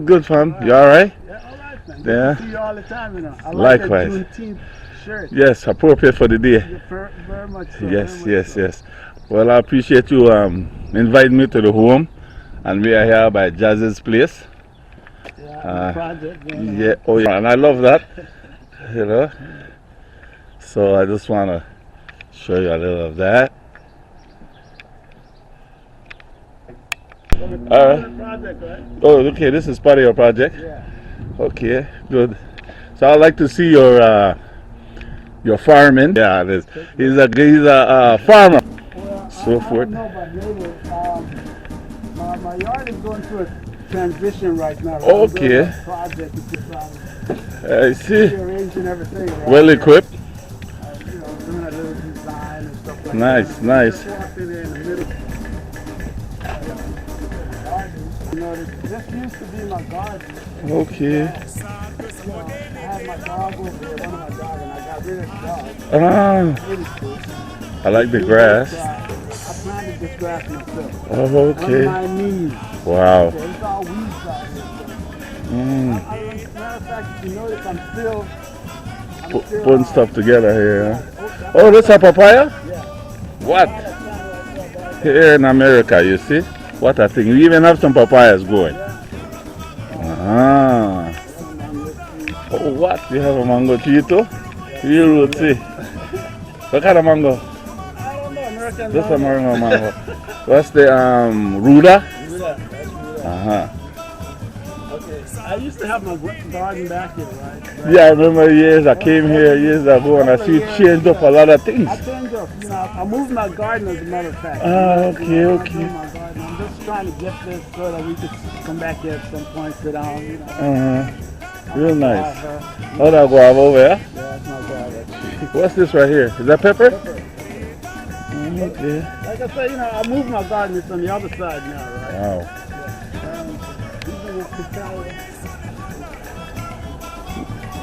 Good, fam. You all right? Yeah, all right, man. Yeah. See you all the time, you know. I Likewise. like that Juneteenth shirt. Yes, appropriate for the day. Very much so. Yes. Well, I appreciate you inviting me to the home, and we are here by Jazz's place. Yeah, project. Yeah, and I love that. You know. So I just want to show you a little of that. All right. Project, right? Oh, okay. This is part of your project. Yeah. Okay, good. So I'd like to see your farming. Yeah, he's a farmer. Well, So I forth. don't know, but maybe my yard is going through a transition right now. Okay. Project is just I see. rearranging everything. Right? Well equipped. You know, doing a little design and stuff like Nice, that. nice. Just walked in there in the middle. You know, this used to be my garden. Okay. You know, I had my dog over there, one of my dogs, and I got rid of the dog. Really cool. I like the grass. I planted this grass myself. Oh, okay. On my knees. Wow. So it's all weeds out here. So. As a matter of fact, you notice I'm still Putting stuff together here. Huh? Oh, that's a papaya? Yeah. What? Here in America, you see? What a thing. We even have some papayas going. Ah. Oh, what? You have a mango tree too? You will see. What kind of mango? I don't know, American This is American mango. What's the Ruda? Uh-huh. Okay. I used to have my garden back here, right? Yeah, I remember years I came here years ago and I see you changed up a lot of things. I changed up. You know, I moved my garden as a matter of fact. Okay. I'm just trying to get this so that we could come back here at some point, sit down, you know. Real nice. Oh, that guava over there? Yeah, that's my guava. What's this right here? Is that pepper? Okay. Like I said, you know, I moved my garden. It's on the other side now, right? Wow.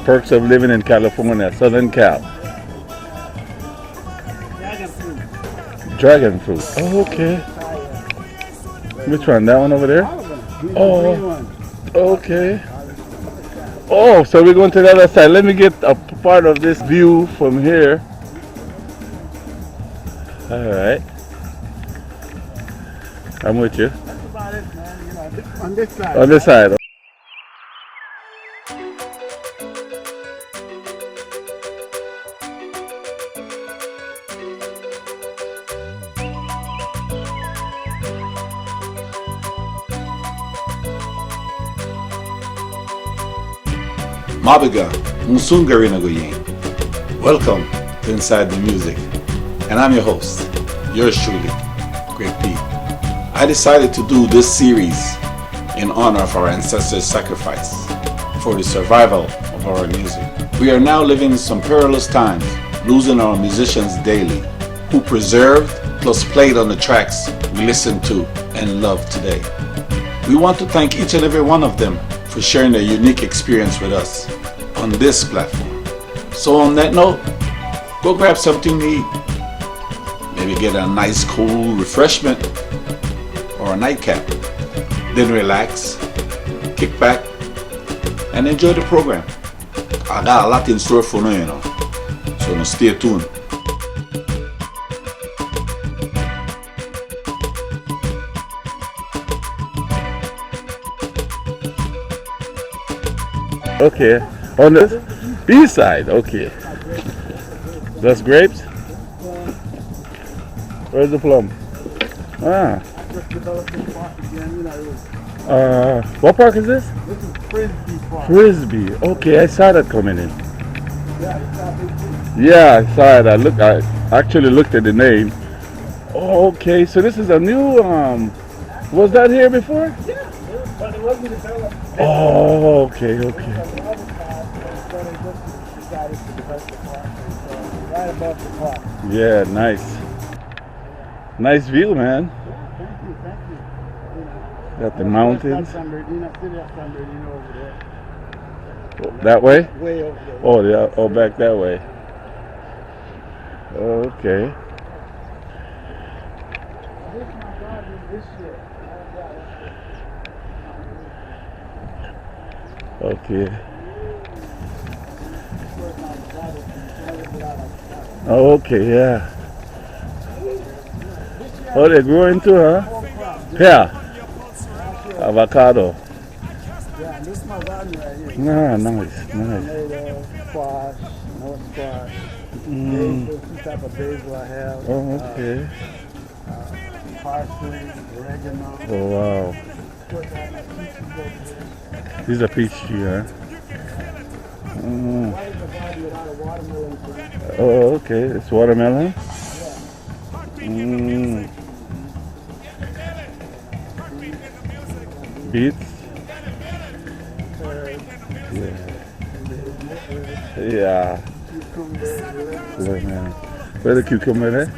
Perks of living in California, Southern Cal. Dragon fruit. Dragon fruit. Oh, okay. Which one? That one over there? Oh, okay. Oh, so we're going to the other side. Let me get a part of this view from here. All right. I'm with you. That's about it, man. You know, on this side. On this side. Mabiga, Musunga Nagoyin. Welcome to Inside the Music. And I'm your host, yours truly, Great Pete. I decided to do this series in honor of our ancestors' sacrifice for the survival of our music. We are now living in some perilous times, losing our musicians daily, who preserved plus played on the tracks we listen to and love today. We want to thank each and every one of them for sharing their unique experience with us on this platform. So on that note, go grab something to eat. Maybe get a nice cool refreshment or a nightcap. Then relax, kick back, and enjoy the program. I got a lot in store for you, so now stay tuned. Okay, on the east side, okay. That's grapes? Where's the plum? Ah. Just developed this park again, you know. What park is this? This is Frisbee Park. Frisbee. Okay, I saw that coming in. Yeah, it's not big too. Yeah, I saw it. I actually looked at the name. Oh, okay, so this is a new, was that here before? Yeah, but it wasn't developed. Oh, okay. Right above the park. Yeah, nice. Nice view, man. Thank you. Got the mountains. That's San Bernardino, city of San Bernardino over there. That way? Way over there. Oh, yeah. Oh, back that way. Okay. garden this year. Okay. Oh, okay, yeah. Oh, they're growing too, huh? Yeah. Avocado. Yeah, this is my garden right here. Ah, nice, nice. Tomato, squash, more squash. Basil, two type of basil I have. Oh, okay. Parsley, oregano. Oh, wow. Of course, I have my peaches over here. These are peach tree, huh? Mm. Why is the garden without a watermelon plant? Oh, okay. It's watermelon? Yeah. Mm. Beets? Yeah. Yeah. Look, man. Where the cucumber there?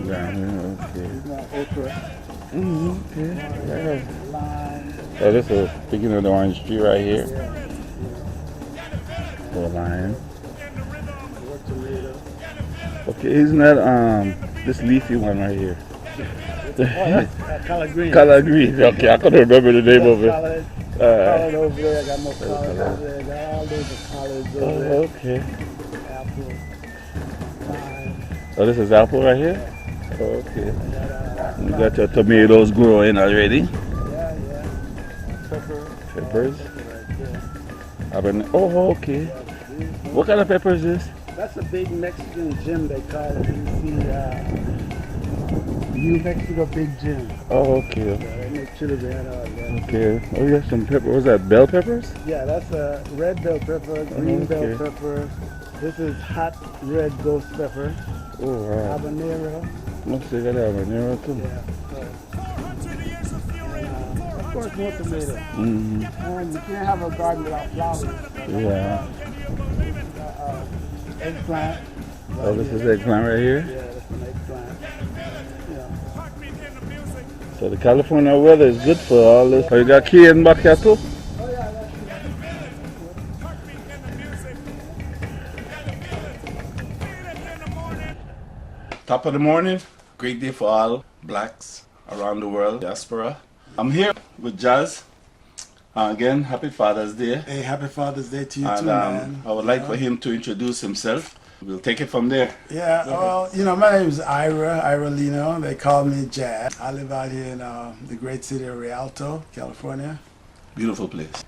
Yeah, okay. Okay. Yeah. So this is the beginning of the orange tree right here. Or lime. Okay, isn't that this leafy one right here? Collard green. Collard green. Okay, I couldn't remember the name of it. Collard over there. I got more collards over there. I got all those collards over there. Oh, okay. Apple, lime. Oh, this is apple right here? Okay. You got your tomatoes growing already? Yeah. Pepper. Peppers? Right there. Oh, okay. What kind of pepper is this? That's a big Mexican gym, they call it. You see, New Mexico Big Gym. Oh, okay. They make chili bean all that. Okay. Oh, you got some pepper. What's that? Bell peppers? Yeah, that's a red bell pepper, green bell pepper. This is hot red ghost pepper. Oh, wow. Habanero. Must say that habanero too. Yeah. Of course, more tomato. Mm-hmm. And you can't have a garden without flowers. Yeah. Eggplant. Oh, this is eggplant right here? Yeah, that's an eggplant. Yeah. So the California weather is good for all this. Oh, you got key in back here too? Oh, yeah, that's Top of the morning, great day for all blacks around the world, diaspora. I'm here with Jazz. Again, happy Father's Day. Hey, happy Father's Day to you And too, man. I would like for him to introduce himself. We'll take it from there. Yeah, well, my name is Ira Lino. They call me Jazz. I live out here in the great city of Rialto, California. Beautiful place.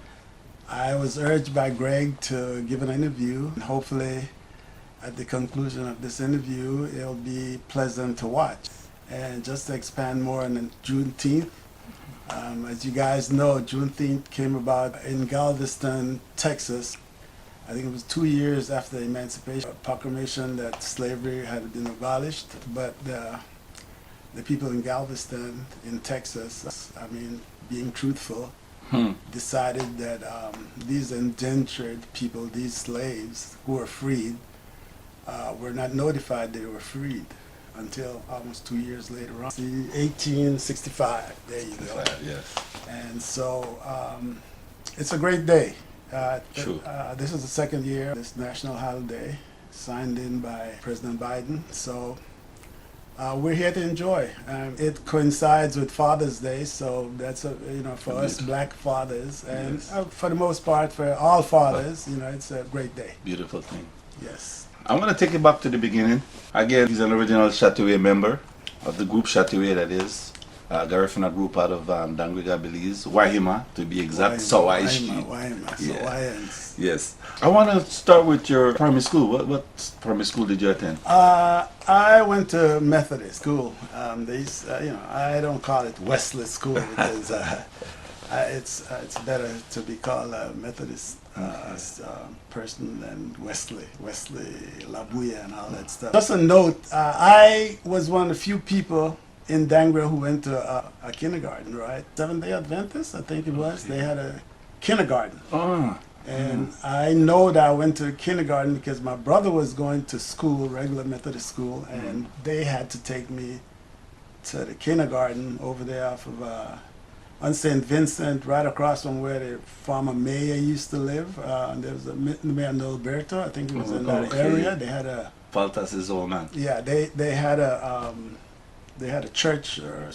I was urged by Greg to give an interview. Hopefully, at the conclusion of this interview, it'll be pleasant to watch. And just to expand more on the Juneteenth, as you guys know, Juneteenth came about in Galveston, Texas. I think it was 2 years after the Emancipation Proclamation that slavery had been abolished. But the people in Galveston, in Texas, being truthful, decided that these indentured people, these slaves who were freed, were not notified they were freed until almost 2 years later on. See, 1865, there you go. Yes. And so it's a great day. True. This is the second year, this national holiday, signed in by President Biden. So we're here to enjoy. It coincides with Father's Day, so that's for us black fathers, and for the most part for all fathers, it's a great day. Beautiful thing. Yes. I'm going to take it back to the beginning. Again, he's an original Chatuye member of the group Chatuye, that is. Garifuna group out of Dangriga, Belize. Wahima, to be exact. Sawai. Sawaiians. Yes. I want to start with your primary school. What primary school did you attend? I went to Methodist school. I don't call it Wesley school because it's better to be called a Methodist person than Wesley Labuya and all that stuff. Just a note, I was one of the few people in Dangriga who went to a kindergarten, right? Seventh-day Adventist, I think it was. They had a kindergarten. And I know that I went to kindergarten because my brother was going to school, regular Methodist school, and they had to take me to the kindergarten over there off of on St. Vincent, right across from where the former mayor used to live. There was a Mayor Alberto, I think it was in that area. They had a Faltas is old man. Yeah, they had a church or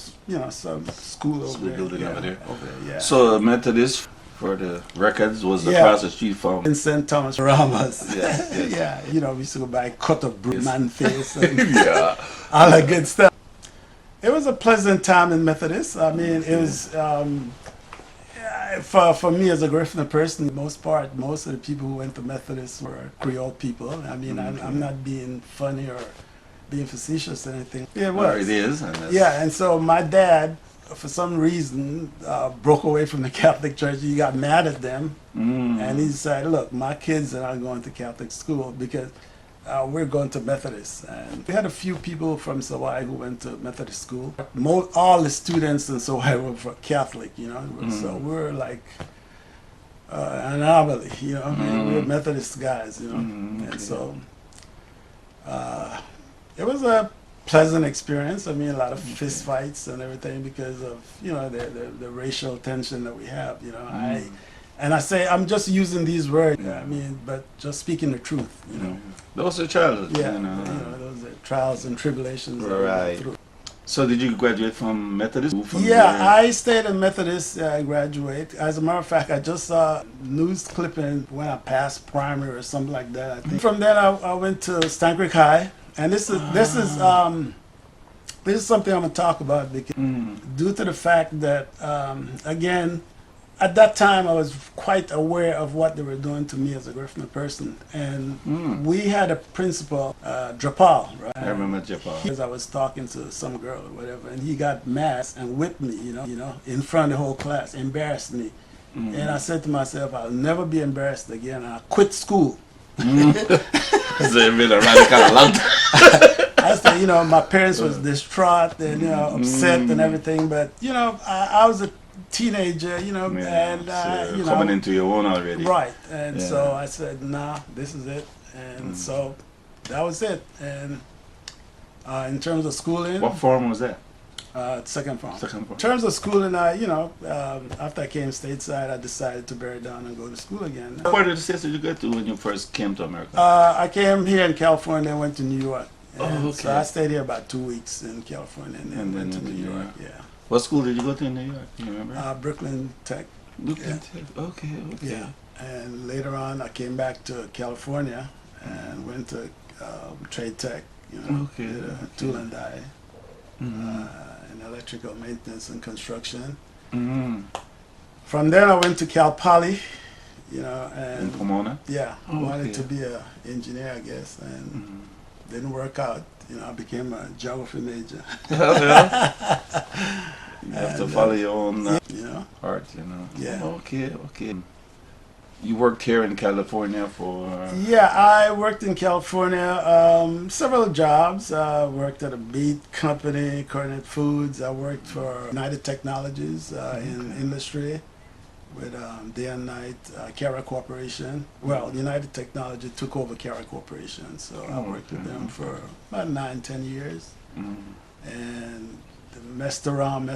some school over there. Building over there. Yeah. So Methodist for the records was across the street from in St. Thomas Ramos. Yes. Yeah, we used to go by cut of man face and yeah. all that good stuff. It was a pleasant time in Methodist. I mean, it was for me as a Garifuna person, most of the people who went to Methodist were Creole people. I mean, I'm not being funny or being facetious or anything. It was. Or it is. And so my dad, for some reason, broke away from the Catholic Church. He got mad at them, and he decided, look, my kids are not going to Catholic school because we're going to Methodist. And we had a few people from Sawai who went to Methodist school. All the students in Sawai were Catholic, so we're like an anomaly, we're Methodist guys, and so it was a pleasant experience. I mean, a lot of fist fights and everything because of the racial tension that we have. I'm just using these words. I mean, but just speaking the truth. Those are childhood. Yeah. Those are trials and tribulations. Right. So did you graduate from Methodist? I stayed in Methodist. I graduated. As a matter of fact, I just saw news clipping when I passed primary or something like that. I think. From then I went to Stank High. And this is something I'm gonna talk about because due to the fact that again, at that time I was quite aware of what they were doing to me as a Garifuna person, and we had a principal, Drapal, right? I remember Drapal. Because I was talking to some girl or whatever, and he got mad and whipped me, in front of the whole class, embarrassed me, and I said to myself, I'll never be embarrassed again. I quit school. It's been a radical long time. I said, my parents was distraught and upset and everything, but I was a teenager, and coming into your own already. Right, and so I said, nah, this is it, and so that was it. And in terms of schooling, what form was that? Second form. Second form. In terms of schooling, after I came stateside, I decided to bear down and go to school again. What part of the states did you go to when you first came to America? I came here in California and went to New York. Okay. So I stayed here about 2 weeks in California and then went to New York. Yeah. What school did you go to in New York? Do you remember? Brooklyn Tech. Brooklyn Tech. Okay. Yeah. And later on, I came back to California and went to Trade Tech. Did a tool and die. In electrical maintenance and construction. From there I went to Cal Poly, and in Pomona? Yeah, I wanted to be an engineer, I guess, and didn't work out. I became a geography major. You have to follow your own heart, Yeah. Okay. You worked here in California for... Yeah, I worked in California, several jobs. I worked at a meat company, Coordinate Foods. I worked for United Technologies in industry with day and night, Cara Corporation. Well, United Technology took over Cara Corporation, so I worked with them for about 9-10 years. And messed around.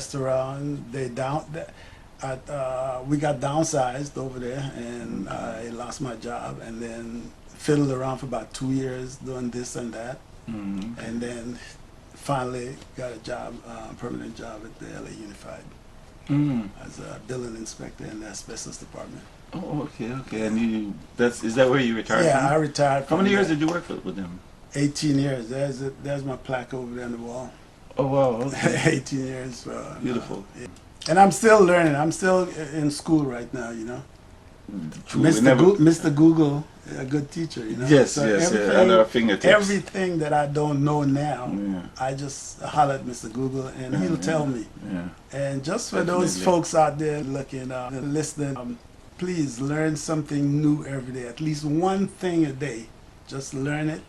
We got downsized over there, and I lost my job, and then fiddled around for about 2 years doing this and that, and then finally got a job, permanent job at the LA Unified as a building inspector in the asbestos department. Oh, okay. And is that where you retired? Yeah, from? I retired. How many years did you work with them? 18 years. There's my plaque over there on the wall. Oh wow! Okay. 18 years. Beautiful. Yeah. And I'm still learning. I'm still in school right now, True. Mr. Google, a good teacher, Yes, so at our fingertips. Everything that I don't know now, I just holler at Mr. Google and he'll tell me. Yeah. And just for those folks out there looking, listening, please learn something new every day. At least one thing a day. Just learn it,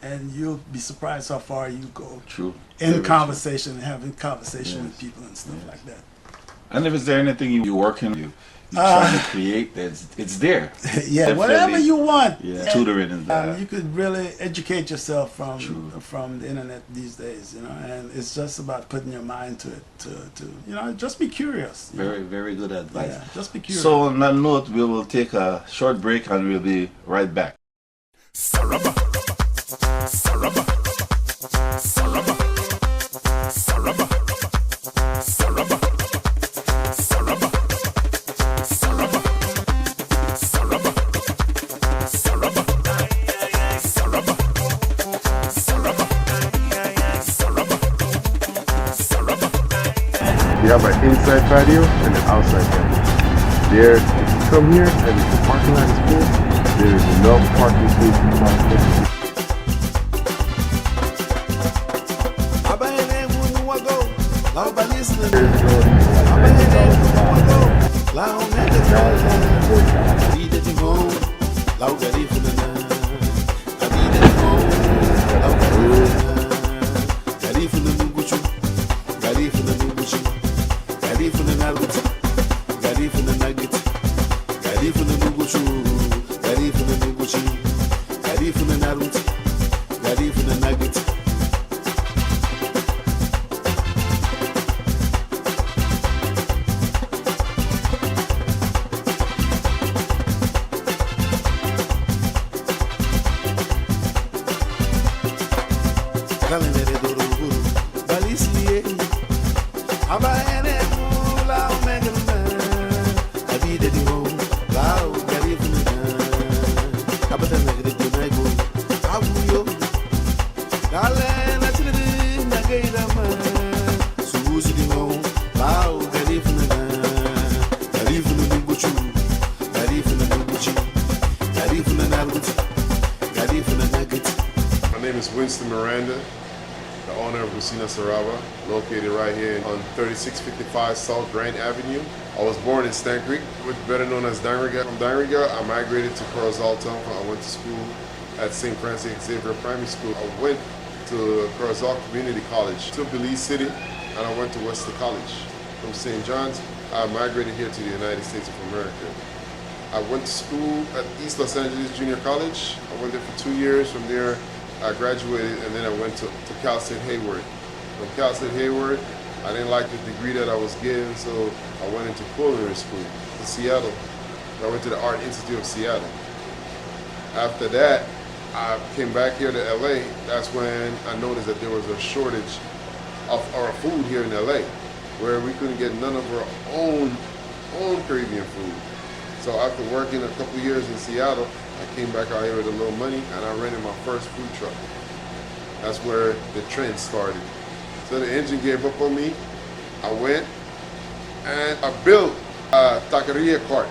and you'll be surprised how far you go. True. In conversation, and having conversation with people and stuff like that. And if is there anything you work in, you try to create, it's there. Yeah, whatever you want. Yeah, tutoring is there. You could really educate yourself from the internet these days, and it's just about putting your mind to it. To just be curious. Very, very good advice. Yeah, just be curious. So on that note, we will take a short break and we'll be right back. Saraba. We have an inside patio and an outside patio. There, if you come here and if the parking lot is full, there is enough parking space to park. Located right here on 3655 South Grand Avenue. I was born in Stan Creek, which is better known as Dangriga. From Dangriga, I migrated to Corozal. I went to school at St. Francis Xavier Primary School. I went to Corozal Community College, to Belize City, and I went to Wesley College. From St. John's, I migrated here to the United States of America. I went to school at East Los Angeles Junior College. I went there for 2 years. From there, I graduated, and then I went to Cal State Hayward. From Cal State Hayward, I didn't like the degree that I was getting, so I went into culinary school in Seattle. I went to the Art Institute of Seattle. After that, I came back here to LA. That's when I noticed that there was a shortage of our food here in LA, where we couldn't get none of our own Caribbean food. So after working a couple years in Seattle, I came back out here with a little money and I rented my first food truck. That's where the trend started. So the engine gave up on me. I went and I built a taqueria cart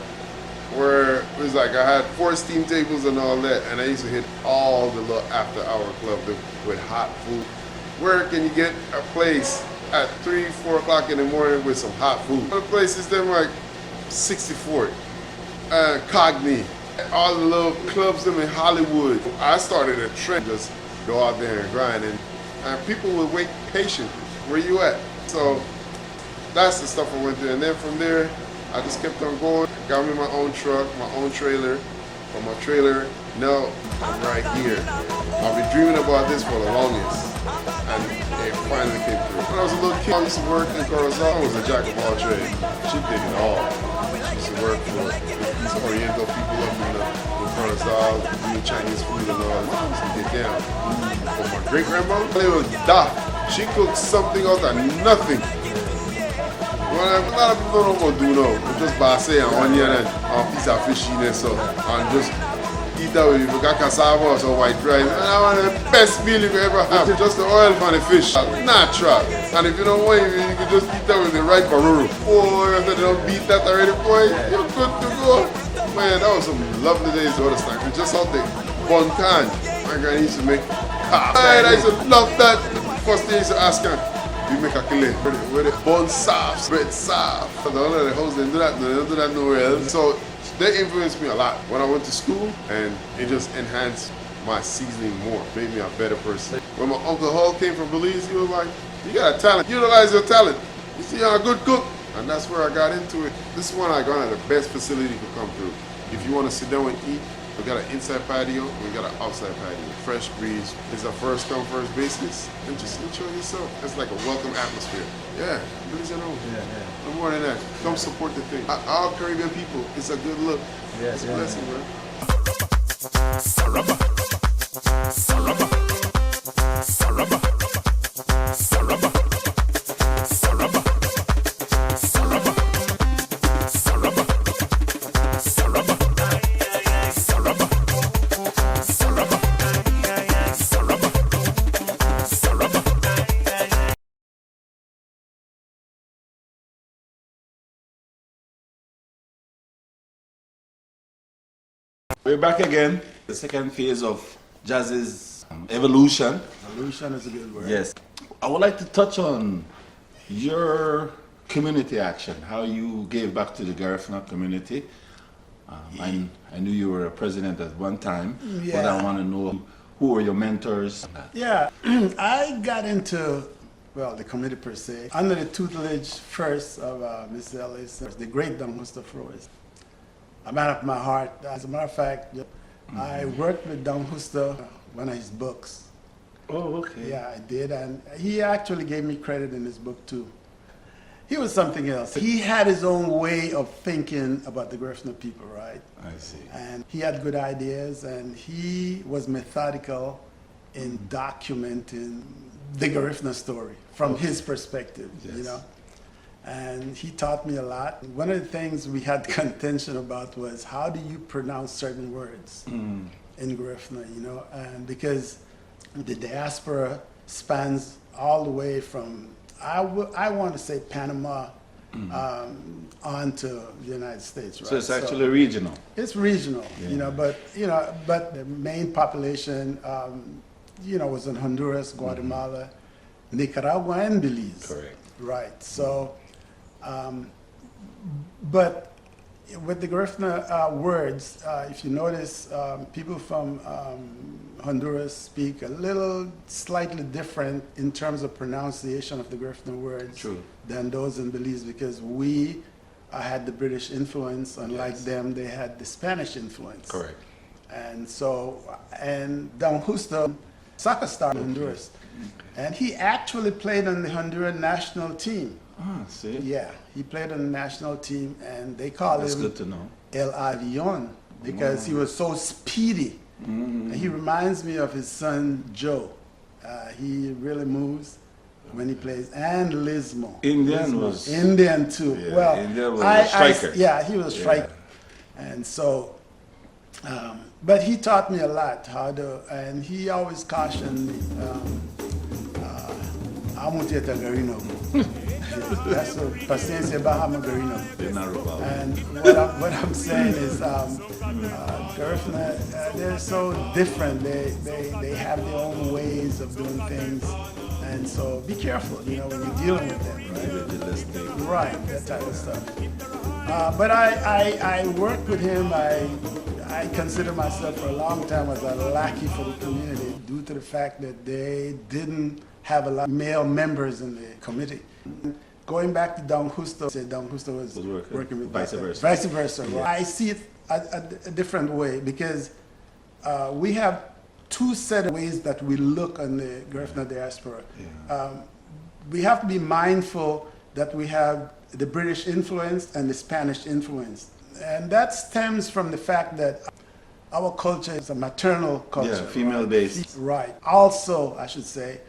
where it was like I had 4 steam tables and all that, and I used to hit all the little after hour club with hot food. Where can you get a place at 3, 4 o'clock in the morning with some hot food? The places them like 64th, Cogney, all the little clubs them in Hollywood. I started a trend, just go out there and grind, and people would wait patiently. Where you at? So that's the stuff I went through. And then from there, I just kept on going. Got me my own truck, my own trailer. From my trailer, now I'm right here. I've been dreaming about this for the longest. And it finally came through. When I was a little kid, I used to work in Corozal. I was a jack of all trades. She did it all. She used to work for these Oriental people up in Corozal, doing Chinese food and all. I used to get down. But my great-grandmother, it was Da. She cooked something out of nothing. Well, a lot of people don't know what to do now. Just by saying onion and a piece of fish in there, so and just eat that with you. We got cassava or some white rice. And I want the best meal you ever have. Just the oil from the fish. Natural. And if you don't want it, you can just eat that with the right baruru. Boy, if they don't beat that already, boy, you're good to go. Man, that was some lovely days to other snacks. We just out there. Bun can. My granny used to make. Man, I used to love that. First thing I used to ask her. We make a kile with it bun soft, bread soft. The other house they do that, they don't do that nowhere else. So they influenced me a lot when I went to school, and it just enhanced my seasoning more, made me a better person. When my Uncle Hall came from Belize, he was like, you got a talent, utilize your talent. You see, you're a good cook. And that's where I got into it. This one I got at the best facility to come through. If you want to sit down and eat, we got an inside patio, we got an outside patio. Fresh breeze. It's a first come, first basis. And just enjoy yourself. It's like a welcome atmosphere. Yeah, Belize at home. No more than that. Come support the thing. All Caribbean people, it's a good look. It's a blessing, man. Saraba. Saraba. Saraba. Saraba. We're back again. The second phase of jazz's evolution. Evolution is a good word. Yes. I would like to touch on your community action, how you gave back to the Garifuna community. I knew you were a president at one time, but I want to know who were your mentors. Yeah, I got into, well, the committee per se, under the tutelage first of Mr. Ellis, the great Don Husto Flores. A man of my heart. As a matter of fact, I worked with Don Husto one of his books. Oh, okay. Yeah, I did, and he actually gave me credit in his book too. He was something else. He had his own way of thinking about the Garifuna people, right? I see. And he had good ideas, and he was methodical in documenting the Garifuna story from his perspective, you know. And he taught me a lot. One of the things we had contention about was how do you pronounce certain words in Garifuna, you know? And because the diaspora spans all the way from, I want to say Panama on to the United States, right? So it's actually regional. It's regional, you know, but the main population, was in Honduras, Guatemala, Nicaragua, and Belize. Correct. Right. So, but with the Garifuna words, if you notice, people from Honduras speak a little slightly different in terms of pronunciation of the Garifuna words than those in Belize, because we had the British influence, unlike them, they had the Spanish influence. Correct. And so, and Don Justo, soccer star in Honduras, and he actually played on the Honduran national team. Ah, see? Yeah, he played on the national team, and they call That's him good to know. El Avion because he was so speedy. And he reminds me of his son Joe. He really moves when he plays, and Lismo. Indian was Indian too. Yeah, well, Indian was a striker. Yeah, he was a striker, and so. But he taught me a lot how to, and he always cautioned me. Amutieta Garino. That's a paciencia baja Garino. And what I'm saying is, Garifuna, they're so different. They have their own ways of doing things, and so be careful, when you're dealing with them, right? Right, that type of stuff. But I worked with him. I consider myself for a long time as a lackey for the community due to the fact that they didn't have a lot of male members in the committee. Going back to Don Justo, Don Justo was working with vice versa. Vice versa. Yeah. I see it a different way because we have two set of ways that we look on the Garifuna diaspora. Yeah. We have to be mindful that we have the British influence and the Spanish influence. And that stems from the fact that our culture is a maternal culture. Yeah, female-based. Right. Also, I should say,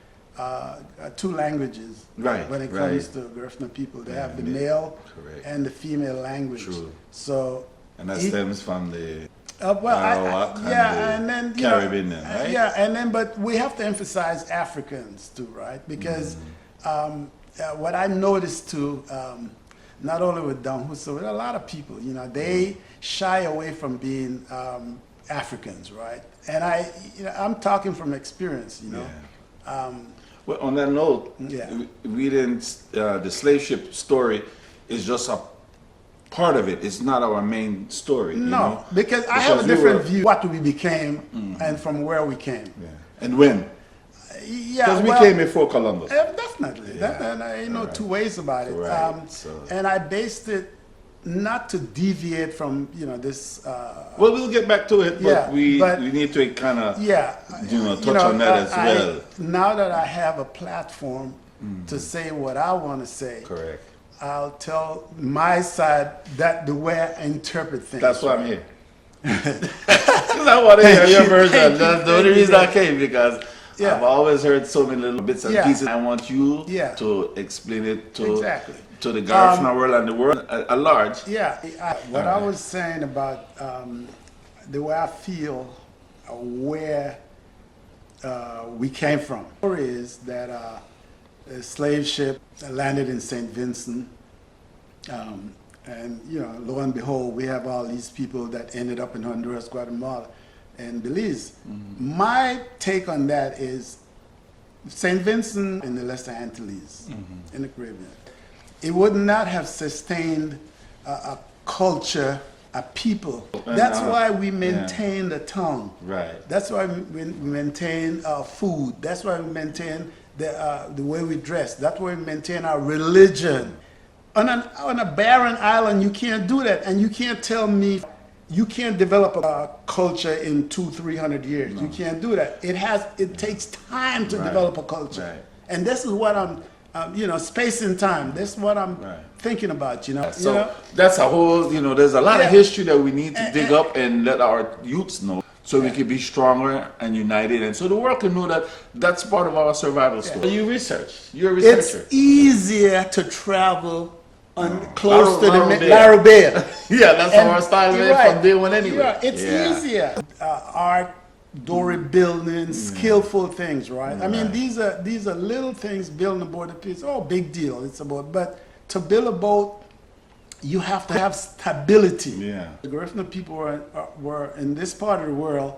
two languages. Right. When it comes to Garifuna people, they have the male and the female language. True. So. And that stems from the Arawak and then Caribbean, right? Yeah, and then but we have to emphasize Africans too, right? Because what I noticed too. Not only with Don Justo, with a lot of people, they shy away from being Africans, right? And I'm talking from experience, Well, on that note, we didn't. The slave ship story is just a part of it. It's not our main story. No, because I have a different view of what we became and from where we came. Yeah. And when. Yeah, because we came before Columbus. Definitely. There ain't no two ways about it. And I based it not to deviate from this. Well, we'll get back to it, but we need to kind of touch on that as well. Now that I have a platform to say what I want to say, correct. I'll tell my side that the way I interpret things. That's why I'm here. Because I want to hear your version. That's the only reason I came, because. Yeah. I've always heard so many little bits and pieces. I want you to explain it to the Garifuna world and the world at large. Yeah. What I was saying about the way I feel where we came from is that a slave ship landed in St. Vincent And, you know, lo and behold, we have all these people that ended up in Honduras, Guatemala, and Belize. My take on that is St. Vincent in the Lesser Antilles in the Caribbean. It would not have sustained a culture, a people. That's why we maintain the tongue. Right. That's why we maintain our food. That's why we maintain the way we dress. That's why we maintain our religion. On a barren island, you can't do that. And you can't tell me you can't develop a culture in 200-300 years. No. You can't do that. It takes time to develop a culture. Right. And this is what I'm, space and time. This is what I'm thinking about, So that's a whole, there's a lot of history that we need to dig up and let our youths know so we can be stronger and united. And so the world can know that that's part of our survival story. You research. You're a researcher. It's easier to travel close to the Larabea. Yeah, that's our style from day one anyway. Yeah, it's easier. Art, dory building, skillful things, right? I mean, these are little things building a boat. It's all big deal. It's about, but to build a boat, you have to have stability. Yeah. The Garifuna people were in this part of the world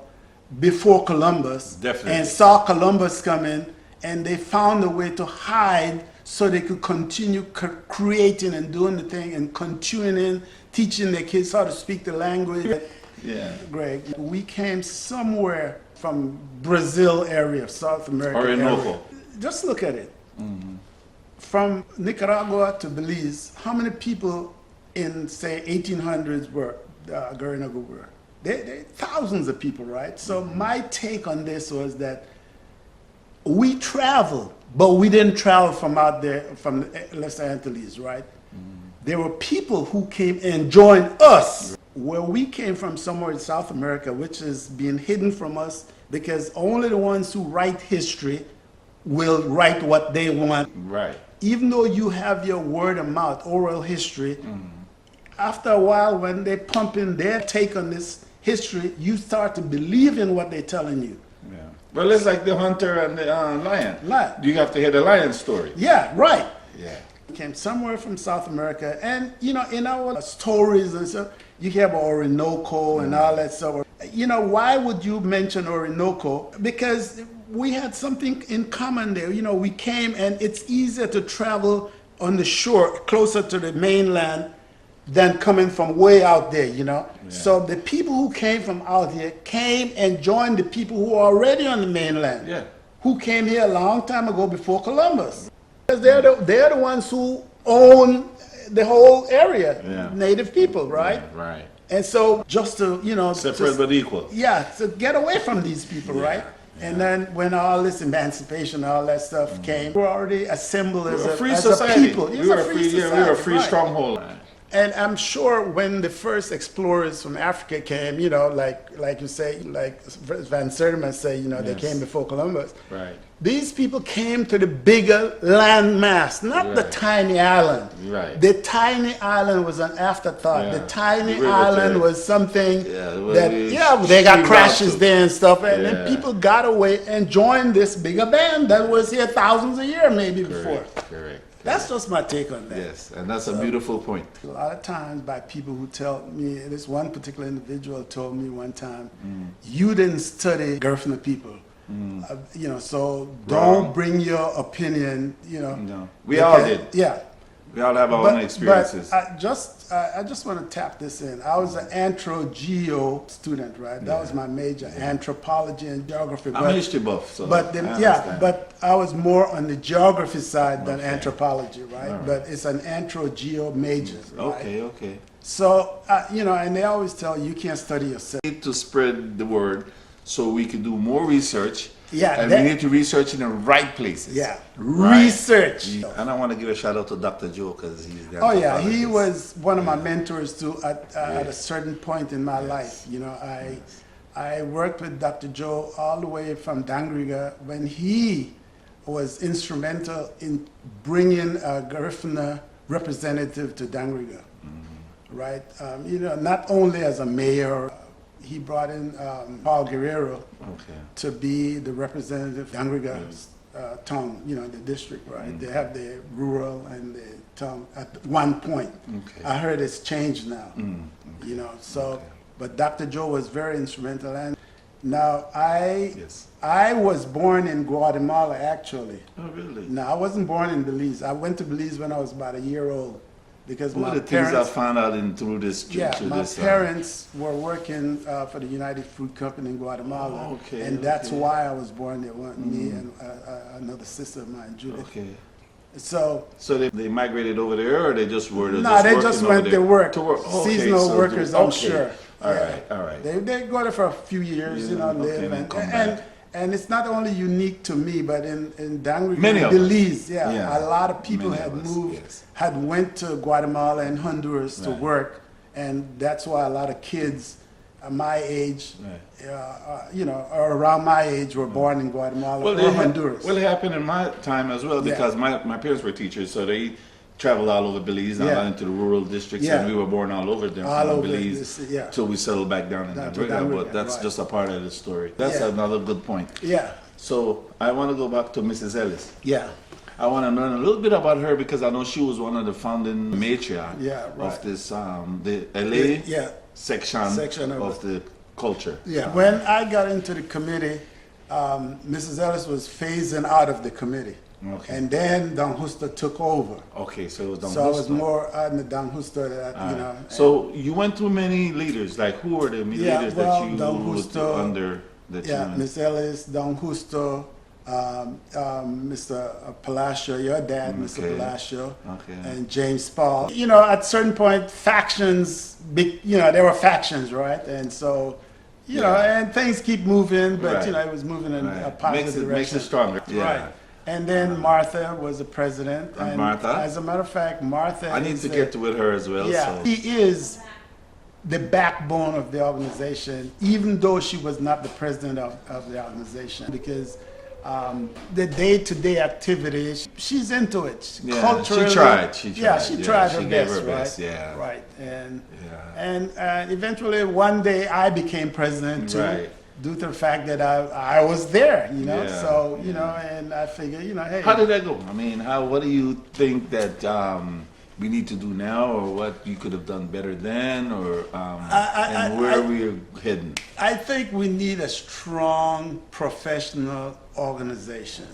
before Columbus. Definitely. And saw Columbus come in, and they found a way to hide so they could continue creating and doing the thing and continuing teaching their kids how to speak the language. Yeah. Greg, we came somewhere from Brazil area, South America. Orinoco. Just look at it. From Nicaragua to Belize, how many people in, say, 1800s were Garifuna were? They thousands of people, right? So my take on this was that we traveled, but we didn't travel from out there, from the Lesser Antilles, right? There were people who came and joined us. Where we came from, somewhere in South America, which is being hidden from us because only the ones who write history will write what they want. Right. Even though you have your word of mouth, oral history, after a while when they pump in their take on this history, you start to believe in what they're telling you. Yeah. Well, it's like the hunter and the lion. Lion. You have to hear the lion story. Yeah, right. Yeah. We came somewhere from South America, and in our stories and stuff, you hear about Orinoco and all that stuff. Why would you mention Orinoco? Because we had something in common there. We came, and it's easier to travel on the shore, closer to the mainland, than coming from way out there, Yeah. So the people who came from out here came and joined the people who are already on the mainland, who came here a long time ago before Columbus. Because they're the ones who own the whole area, native people, right? Yeah, right. And so just to, separate but equal. Yeah, to get away from these people, right? Yeah. And then when all this emancipation, all that stuff came, we were already assembled as a free as society. A people. We were a free stronghold. And I'm sure when the first explorers from Africa came, like you say, like Van Sertima say, they came before Columbus. Right. These people came to the bigger land mass, not the tiny island. Right. The tiny island was an afterthought. Yeah. The tiny island was something they got crashes there and stuff. And then people got away and joined this bigger band that was here thousands of years maybe before. Correct. That's just my take on that. Yes, and that's a beautiful point. A lot of times by people who tell me, this one particular individual told me one time, you didn't study Garifuna people. So don't bring your opinion, No, we all did. Yeah. We all have our own experiences. But I just want to tap this in. I was an anthro-geo student, right? That was my major, anthropology and geography. I'm a history buff, so but I was more on the geography side than anthropology, right? But it's an anthro-geo major, right? Okay. So, and they always tell you can't study yourself. We need to spread the word so we can do more research. Yeah, and we need to research in the right places. Yeah, research. And I want to give a shout out to Dr. Joe because he's the he was one of my mentors too at a certain point in my life. I worked with Dr. Joe all the way from Dangriga when he was instrumental in bringing a Garifuna representative to Dangriga, right? Not only as a mayor. He brought in Paul Guerrero to be the representative of Dangriga town, the district, right? They have the rural and the town at one point. Okay. I heard it's changed now, Okay. but Dr. Joe was very instrumental. And now Yes. I was born in Guatemala, actually. Oh, really? No, I wasn't born in Belize. I went to Belize when I was about a year old because One my of the things I parents, found out through this my parents were working for the United Fruit Company in Guatemala, Oh, okay, and that's okay. why I was born there. Me and another sister of mine, Judith. Okay. So So they migrated over there, or they just were? no, they just went to work. Okay, Seasonal so workers, I'm okay. sure. All Yeah. right, all right. They go there for a few years, Yeah, okay, live and come back. and it's not only unique to me, but in Dangriga, Many of us. Belize, Yeah. a lot of people Many had of us, moved, yes. had went to Guatemala and Honduras to Right. work, and that's why a lot of kids my age, or around my age, were born in Guatemala or Honduras. Well, it happened in my time as well because my parents were teachers, so they traveled all over Belize, out into the rural districts, and we were born all over them, all from over Belize, till we settled back down in Down to Dangriga. Dangriga, But that's right. just a part of the story. That's another good point. Yeah. So I want to go back to Mrs. Ellis. Yeah. I want to learn a little bit about her because I know she was one of the founding matriarchs of this, the LA section of the culture. Yeah. When I got into the committee, Mrs. Ellis was phasing out of the committee. Okay. And then Don Justo took over. Okay, so it was Don So Justo. I was more on the Don Justo that, So you went through many leaders. Like, who were the leaders that you Don was Justo, under? That you went? Miss Ellis, Don Justo, Mr. Palacio, your dad, Mr. Palacio, and James Paul. At certain point, factions, there were factions, right? And so, and things keep moving, but, it was moving in a positive direction. Makes it stronger. Yeah. Right. And then Martha was the president. And Martha? As a matter of fact, Martha I need to get with her as well. Yeah, So. she is the backbone of the organization, even though she was not the president of the organization, because the day-to-day activities, she's into it. Yeah, Culturally, she tried. She tried her gave best, her best, right? Right. And eventually, one day, I became president too. Right. Due to the fact that I was there, Yeah, so, and I figured, hey. How did that go? I mean, what do you think that we need to do now, or what you could have done better then, or and where we're heading? I think we need a strong professional organization.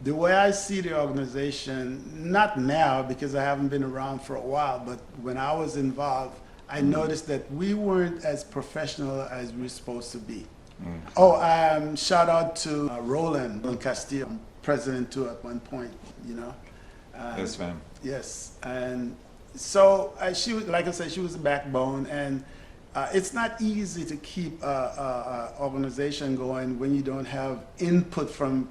The way I see the organization, not now because I haven't been around for a while, but when I was involved, I noticed that we weren't as professional as we were supposed to be. Shout out to Roland Castillo, president too at one point, Yes, ma'am. Yes, and so she was, like I said, she was the backbone, and it's not easy to keep an organization going when you don't have input from,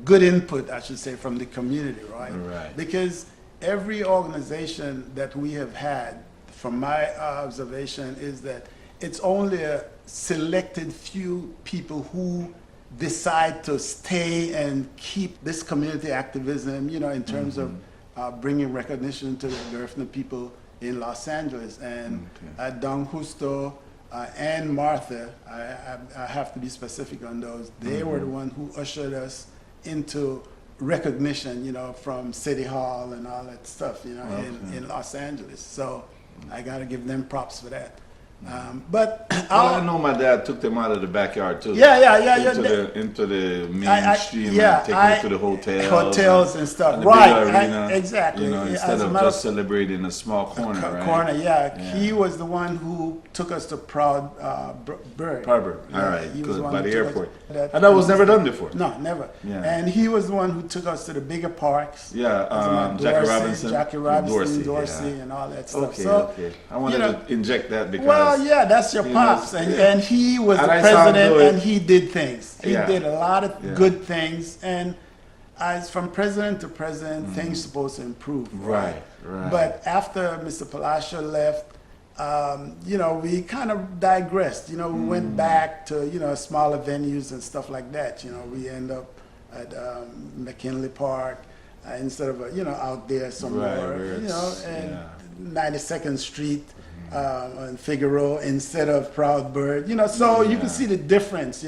good input, I should say, from the community, right? Right. Because every organization that we have had, from my observation, is that it's only a selected few people who decide to stay and keep this community activism, in terms of bringing recognition to the Garifuna people in Los Angeles. And Don Justo and Martha, I have to be specific on those, they were the one who ushered us into recognition, from City Hall and all that stuff, in Los Angeles. So I got to give them props for that. But I know my dad took them out of the backyard too. Into the mainstream, and take them to the hotels and stuff. And the right, big arena, exactly. Instead of just celebrating a small corner. He was the one who took us to Proud Bird. All right, by the airport. And that was never done before. No, never. Yeah. And he was the one who took us to the bigger parks. Yeah, Jackie Robinson, Dorsey, and all that stuff. Okay. I wanted to inject that because. Well, that's your pops, and he was the president, and he did things. He did a lot of good things, and as from president to president, things supposed to improve. Right. But after Mr. Palacio left, we kind of digressed. We went back to smaller venues and stuff like that. We end up at McKinley Park instead of out there somewhere. And 92nd Street. On Figaro instead of Proud Bird, so you can see the difference,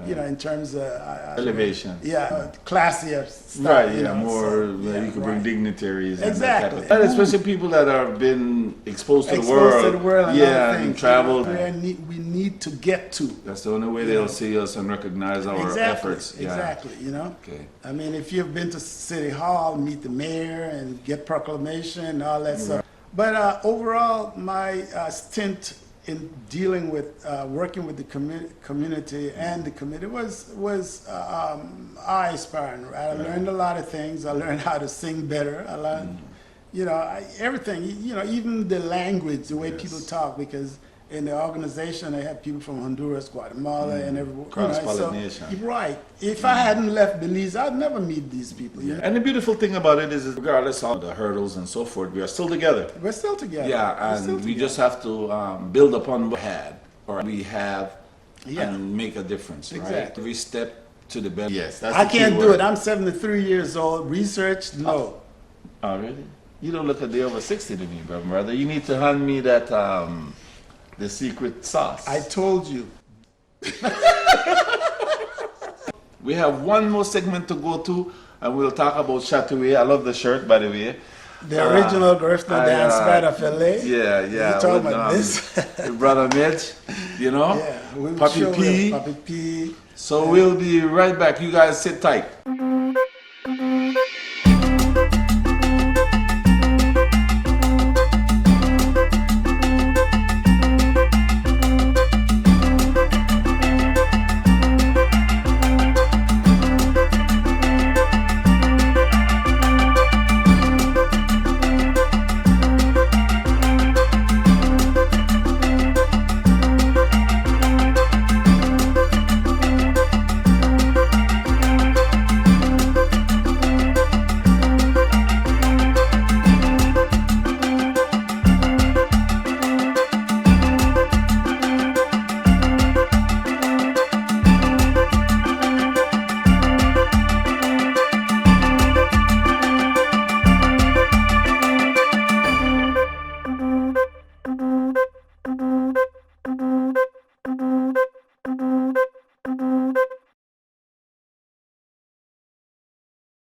you know, in terms of elevation. Yeah, classier stuff. Right, you yeah, know, more so, you could bring right. dignitaries. And Exactly. that type of, and especially people that have been exposed to Exposed to the world and yeah, other and things. traveled. We need to get to. That's the only way they'll see us and recognize our efforts. Yeah. Exactly, you know. Okay. I mean, if you've been to City Hall, meet the mayor and get proclamation and all that stuff. But overall, my stint in dealing with, working with the community and the committee was awe-inspiring. Right? I learned a lot of things. I learned how to sing better. I learned, you know, everything. You know, even the language, the way people talk, because in the organization, I had people from Honduras, Guatemala, and everywhere. Cross-pollination. So, right. If I hadn't left Belize, I'd never meet these people. You know? And the beautiful thing about it is, regardless of the hurdles and so forth, we are still together. We're still together. Yeah, and we just have to build upon what we had, or we have, and make a difference. Exactly. Right? Every step to the better. Yes, that's I the key can't do word. it. I'm 73 years old. Research, no. Oh, really? You don't look a day over 60 to me, brother. You need to hand me that, the secret sauce. I told you. We have one more segment to go to, and we'll talk about Chatuye. I love the shirt, by the way. The original Garifuna dance band of LA. Yeah, yeah. You talking about this? Your brother Medge, you know? Yeah, we Papi P. Papi P. So we'll be right back. You guys sit tight.